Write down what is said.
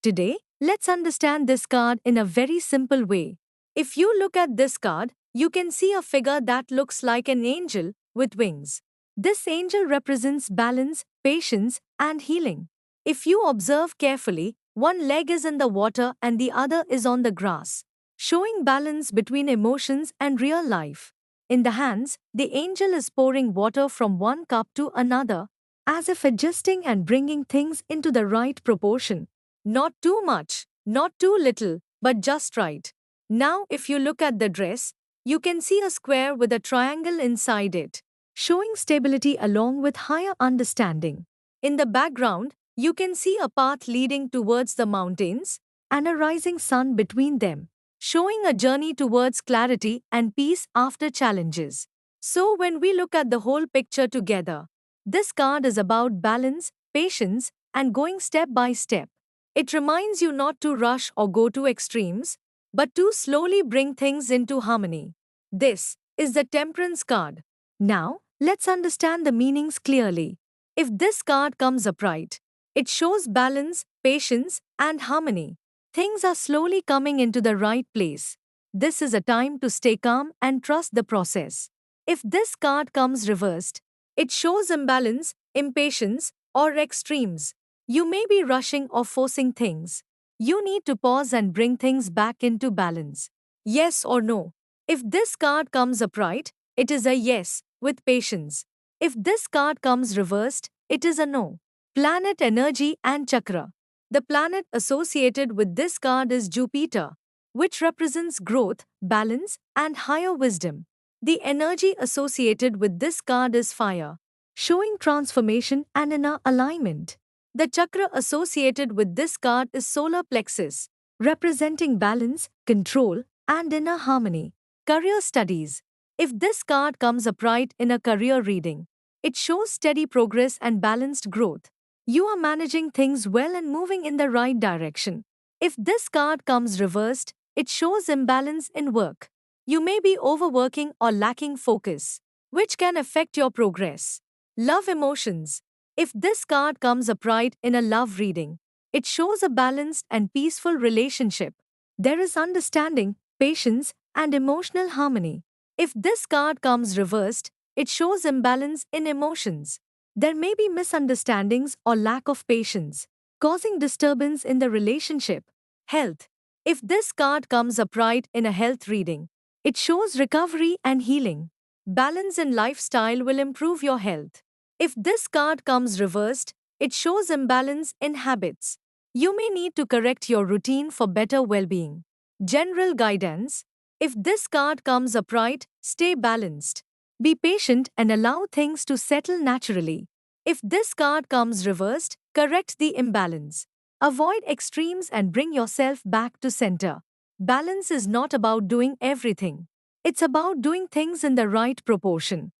Today, let's understand this card in a very simple way. If you look at this card, you can see a figure that looks like an angel with wings. This angel represents balance, patience, and healing. If you observe carefully, one leg is in the water and the other is on the grass, showing balance between emotions and real life. In the hands, the angel is pouring water from one cup to another, as if adjusting and bringing things into the right proportion. Not too much, not too little, but just right. Now, if you look at the dress, you can see a square with a triangle inside it, showing stability along with higher understanding. In the background, you can see a path leading towards the mountains and a rising sun between them, showing a journey towards clarity and peace after challenges. So, when we look at the whole picture together, this card is about balance, patience, and going step by step. It reminds you not to rush or go to extremes, but to slowly bring things into harmony. This is the Temperance card. Now, let's understand the meanings clearly. If this card comes upright, it shows balance, patience, and harmony. Things are slowly coming into the right place. This is a time to stay calm and trust the process. If this card comes reversed, it shows imbalance, impatience, or extremes. You may be rushing or forcing things. You need to pause and bring things back into balance. Yes or no? If this card comes upright, it is a yes, with patience. If this card comes reversed, it is a no. Planet energy and chakra. The planet associated with this card is Jupiter, which represents growth, balance, and higher wisdom. The energy associated with this card is fire, showing transformation and inner alignment. The chakra associated with this card is solar plexus, representing balance, control, and inner harmony. Career studies. If this card comes upright in a career reading, it shows steady progress and balanced growth. You are managing things well and moving in the right direction. If this card comes reversed, it shows imbalance in work. You may be overworking or lacking focus, which can affect your progress. Love emotions. If this card comes upright in a love reading, it shows a balanced and peaceful relationship. There is understanding, patience, and emotional harmony. If this card comes reversed, it shows imbalance in emotions. There may be misunderstandings or lack of patience, causing disturbance in the relationship. Health. If this card comes upright in a health reading, it shows recovery and healing. Balance in lifestyle will improve your health. If this card comes reversed, it shows imbalance in habits. You may need to correct your routine for better well being. General guidance. If this card comes upright, stay balanced. Be patient and allow things to settle naturally. If this card comes reversed, correct the imbalance. Avoid extremes and bring yourself back to center. Balance is not about doing everything. It's about doing things in the right proportion.